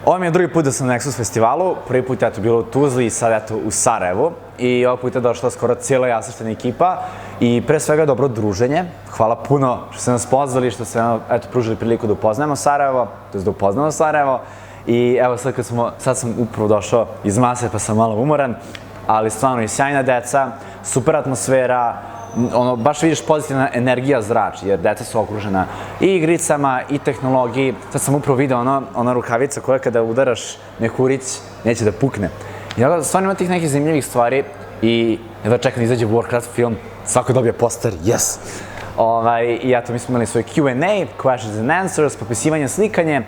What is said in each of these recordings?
Ovo mi je drugi put da sam na Nexus festivalu, prvi put je bilo u Tuzli i sad eto u Sarajevu i ovog puta je došla skoro cijela Jasrštena ekipa i pre svega dobro druženje. Hvala puno što ste nas pozvali, što ste nam pružili priliku da upoznamo Sarajevo, to je da upoznamo Sarajevo i evo sad sam upravo došao iz mase pa sam malo umoran, ali stvarno i sjajna deca, super atmosfera, baš vidiš pozitivna energija zrači, jer deca su okružena i igricama i tehnologiji. Sad sam upravo video ona rukavica koja kada udaraš mehurić neće da pukne. I stvarno ima tih nekih zanimljivih stvari i jedva čekam da izađe Warcraft film, svako dobije poster, yes! I eto, mi smo imali svoj Q&A, questions and answers, popisivanje, slikanje.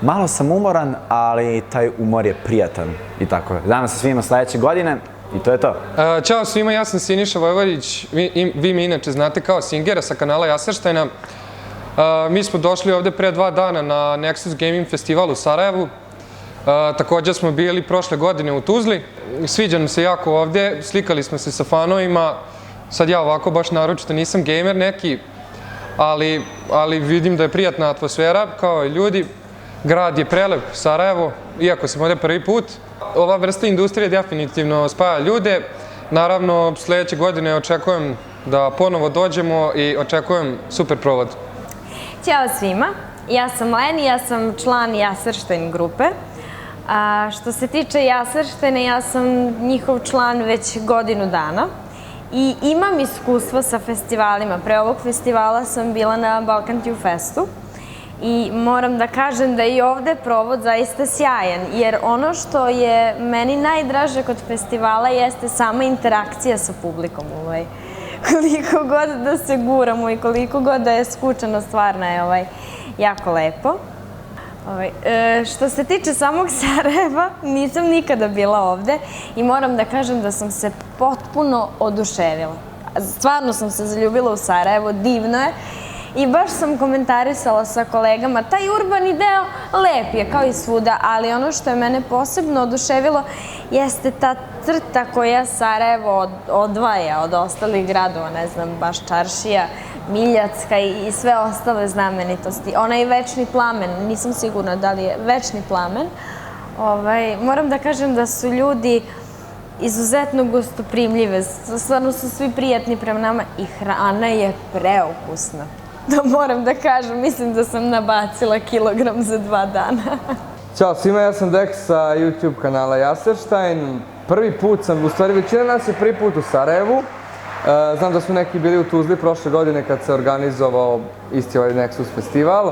Malo sam umoran, ali taj umor je prijatan i tako je. Danas se svima sledeće godine. I to je to. Ćao svima, ja sam Siniša Vojvodić, vi me inače znate kao Singera sa kanala Jasrštajna. Mi smo došli ovde pre 2 dana na Nexus Gaming Festival u Sarajevu. Također smo bili prošle godine u Tuzli. Sviđa nam se jako ovde, slikali smo se sa fanovima. Sad ja ovako baš naročito nisam gamer neki, ali vidim da je prijatna atmosfera, kao i ljudi. Grad je prelep, Sarajevo, iako sam ovde prvi put. Ova vrsta industrije definitivno spaja ljude. Naravno, sledeće godine očekujem da ponovo dođemo i očekujem super provod. Ćao svima, ja sam Leni, ja sam član Jasrštajn grupe. Što se tiče Jasrštajna, ja sam njihov član već godinu dana i imam iskustva sa festivalima. Pre ovog festivala sam bila na Balkan Tube Festu. I moram da kažem da je i ovde provod zaista sjajan, jer ono što je meni najdraže kod festivala jeste sama interakcija sa publikom. Koliko god da se guramo i koliko god da je skučeno, stvarno je jako lepo. Što se tiče samog Sarajeva, nisam nikada bila ovde i moram da kažem da sam se potpuno oduševila. Stvarno sam se zaljubila u Sarajevo, divno je. I baš sam komentarisala sa kolegama, taj urbani deo lep je kao i svuda, ali ono što je mene posebno oduševilo jeste ta crta koja Sarajevo odvaja od ostalih gradova, ne znam, baš Čaršija, Miljacka i sve ostale znamenitosti. Onaj večni plamen, nisam sigurna da li je večni plamen. Moram da kažem da su ljudi izuzetno gostoprimljive, stvarno su svi prijatni prema nama i hrana je preukusna. Da moram da kažem, mislim da sam nabacila kilogram za 2 dana. Ćao svima, ja sam Dek sa YouTube kanala Jasrštajn. Prvi put sam, u stvari većina nas je prvi put u Sarajevu. Znam da su neki bili u Tuzli prošle godine kad se organizovao isti ovaj Nexus festival.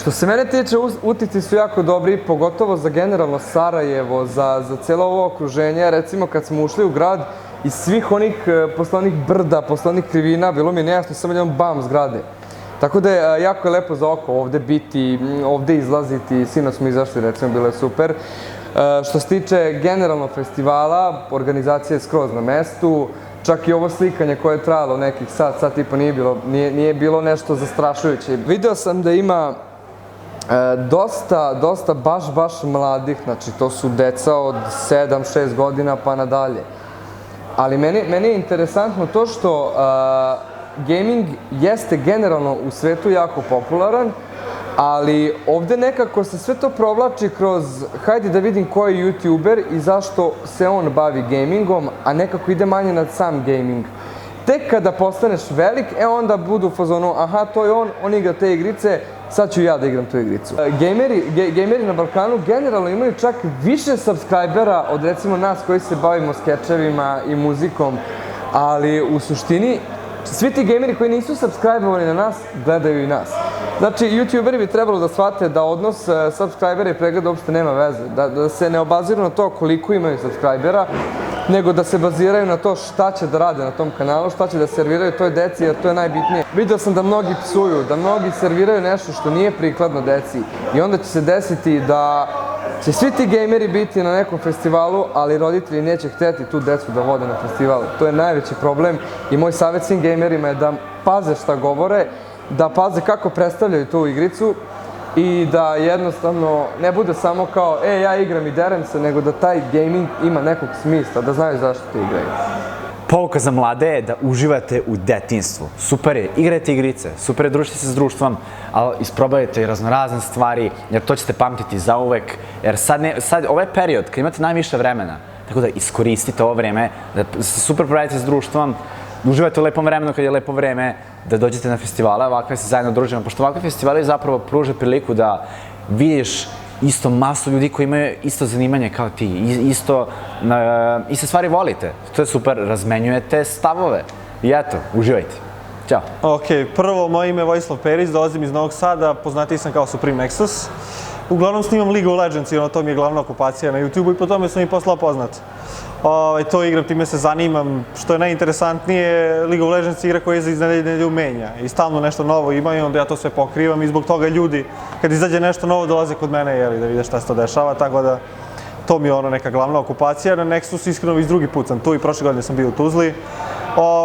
Što se mene tiče, utisci su jako dobri, pogotovo za generalno Sarajevo, za cijelo ovo okruženje. Recimo kad smo ušli u grad, iz svih posle onih brda, posle onih krivina, bilo mi je nejasno samo jedan bam zgrade. Tako da je jako lepo za oko ovde biti, ovde izlaziti, sinoć smo izašli, recimo, bilo je super. Što se tiče generalno festivala, organizacija je skroz na mestu, čak i ovo slikanje koje je trajalo nekih sat i po nije bilo nešto zastrašujuće. Video sam da ima dosta baš mladih, znači to su deca od 7-6 godina pa nadalje. Ali meni je interesantno to što gaming jeste generalno u svetu jako popularan, ali ovde nekako se sve to provlači kroz hajde da vidim ko je youtuber i zašto se on bavi gamingom, a nekako ide manje nad sam gaming. Tek kada postaneš velik, onda budu u fazonu, aha, to je on igra te igrice, sad ću ja da igram tu igricu. Gameri na Balkanu generalno imaju čak više subscribera od recimo nas koji se bavimo skečevima i muzikom, ali u suštini svi ti gameri koji nisu subscribe-ovani na nas, gledaju i nas. Znači, youtuberi bi trebalo da shvate da odnos subscribera i pregleda uopšte nema veze. Da se ne obaziru na to koliko imaju subscribera, nego da se baziraju na to šta će da rade na tom kanalu, šta će da serviraju toj deci, jer to je najbitnije. Vidio sam da mnogi psuju, da mnogi serviraju nešto što nije prikladno deci i onda će se desiti da će svi ti gameri biti na nekom festivalu, ali roditelji neće hteti tu decu da vode na festival. To je najveći problem i moj savjet svim gamerima je da paze šta govore, da paze kako predstavljaju tu igricu i da jednostavno ne bude samo kao ja igram i derem se, nego da taj gaming ima nekog smisla, da znaju zašto ti igraju. Pouka za mlade je da uživate u detinjstvu. Super je, igrajte igrice, super je družiti se s društvom, ali isprobajte i raznorazne stvari, jer to ćete pamtiti zauvek. Jer sad ovaj period, kad imate najviše vremena, tako da iskoristite ovo vreme, da se super provedite s društvom, da uživate u lepom vremenu kad je lepo vreme, da dođete na festivale, ovakve se zajedno družimo, pošto ovakve festivali zapravo pruže priliku da vidiš isto masu ljudi koji imaju isto zanimanje kao ti, iste stvari volite. To je super, razmenjujete stavove. I eto, uživajte. Ćao. Ok, prvo, moje ime je Vojislav Perić, dolazim iz Novog Sada, poznatiji sam kao Supreme Nexus. Uglavnom snimam League of Legends i to mi je glavna okupacija na YouTube-u i po tome sam i postao poznat. To igram, time se zanimam. Što je najinteresantnije, League of Legends igra koja iz nedelju menja i stalno nešto novo ima i onda ja to sve pokrivam i zbog toga ljudi, kad izađe nešto novo, dolaze kod mene da vide šta se to dešava, tako da to mi je neka glavna okupacija. Na Nexus iskreno već drugi put sam tu i prošle godine sam bio u Tuzli.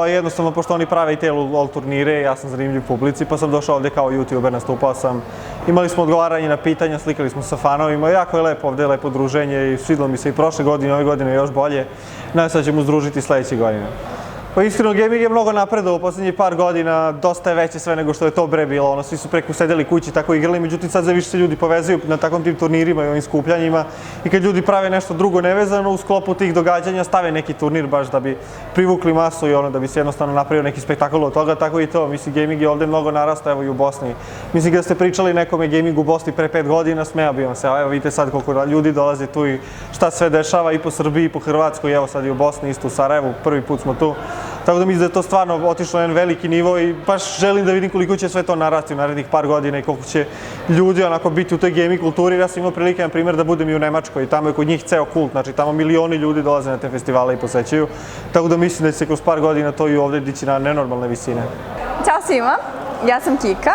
Jednostavno, pošto oni prave i te LOL turnire, ja sam zanimljiv publici, pa sam došao ovde kao YouTuber, nastupao sam. Imali smo odgovaranje na pitanja, slikali smo sa fanovima, jako je lepo ovde, lepo druženje i svidilo mi se i prošle godine, ove godine još bolje. Nadam se da ćemo združiti sledeće godine. Pa iskreno, gaming je mnogo napredao u poslednjih par godina, dosta je veće sve nego što je to bilo, svi su preko sedeli kući, tako igrali, međutim sad više se ljudi povezuju na takvom tim turnirima i ovim skupljanjima i kad ljudi prave nešto drugo nevezano, u sklopu tih događanja stave neki turnir baš da bi privukli masu i da bi se jednostavno napravio neki spektakl od toga, tako i to, mislim, gaming je ovde mnogo narastao, evo i u Bosni. Mislim, kada ste pričali nekome gaming u Bosni pre 5 godina, smejao bi vam se, a evo vidite sad koliko ljudi dolaze tu i šta sve dešava i po Srbiji, i po Hrvatskoj, evo sad i u Bosni, isto u Sarajevu, prvi put smo tu. Tako da mislim da je to stvarno otišlo na jedan veliki nivo i baš želim da vidim koliko će sve to narasti u narednih par godina i koliko će ljudi biti u toj gaming kulturi. Ja sam imao prilike, na primjer, da budem i u Nemačkoj i tamo je kod njih ceo kult, znači tamo milioni ljudi dolaze na te festivale i posećaju. Tako da mislim da će se kroz par godina to i ovde dići na nenormalne visine. Ćao svima, ja sam Kika.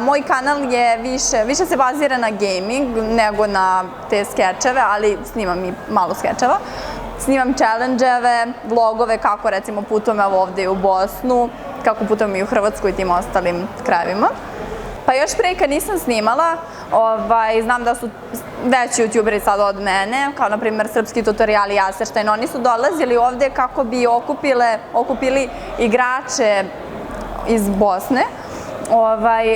Moj kanal je više se bazira na gaming nego na te skečeve, ali snimam i malo skečeva. Snimam challenge-eve, vlogove kako recimo putujem ovde u Bosnu, kako putujem i u Hrvatsku i tim ostalim krajevima. Pa još pre kad nisam snimala, znam da su veći youtuberi sad od mene, kao na primjer Srpski tutorial i Aserštajn, oni su dolazili ovde kako bi okupili igrače iz Bosne.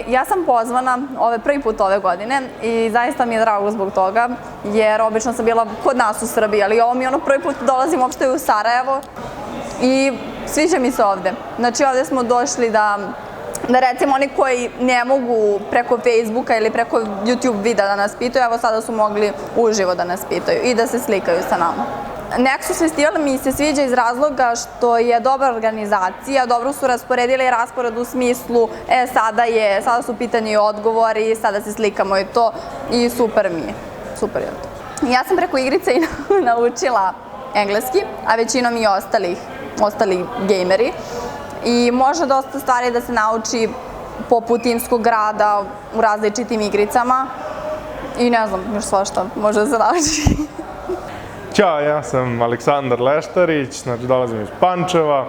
Ja sam pozvana prvi put ove godine i zaista mi je drago zbog toga, jer obično sam bila kod nas u Srbiji, ali ovo mi je prvi put dolazim uopšte u Sarajevo i sviđa mi se ovde. Znači ovde smo došli da recimo oni koji ne mogu preko Facebooka ili preko YouTube videa da nas pitaju, evo sada su mogli uživo da nas pitaju i da se slikaju sa nama. Nexus festival mi se sviđa iz razloga što je dobra organizacija, dobro su rasporedili raspored u smislu, sada su pitanje i odgovori, sada se slikamo i to i super mi je, super je to. Ja sam preko igrice i naučila engleski, a većinom i ostali gejmeri i može dosta stvari da se nauči poput timskog rada u različitim igricama i ne znam, još svašta može da se nauči. Ćao, ja sam Aleksandar Leštarić, znači dolazim iz Pančeva,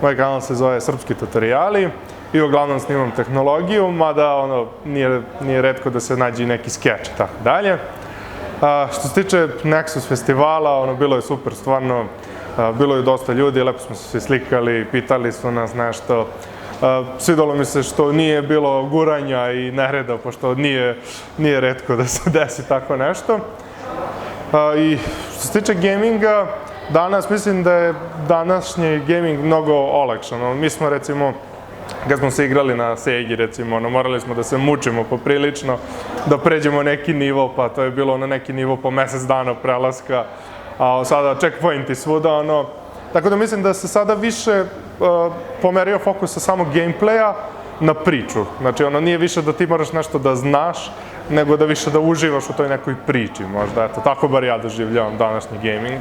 moj kanal se zove Srpski tutoriali i uglavnom snimam tehnologiju, mada nije retko da se nađe i neki skeč i tako dalje. Što se tiče Nexus festivala, bilo je super, stvarno, bilo je dosta ljudi, lepo smo se svi slikali, pitali su nas nešto. Svidalo mi se što nije bilo guranja i nereda, pošto nije retko da se desi tako nešto. I što se tiče gaminga, danas mislim da je današnji gaming mnogo olakšan. Mi smo recimo, kad smo se igrali na Segi recimo, morali smo da se mučimo poprilično, da pređemo neki nivo, pa to je bilo na neki nivo po mesec dana prelaska, a sada checkpointi svuda, Tako da mislim da se sada više pomerio fokus sa samog gameplaya na priču. Znači, nije više da ti moraš nešto da znaš, nego da više da uživaš u toj nekoj priči, možda, eto, tako bar ja doživljavam današnji gaming.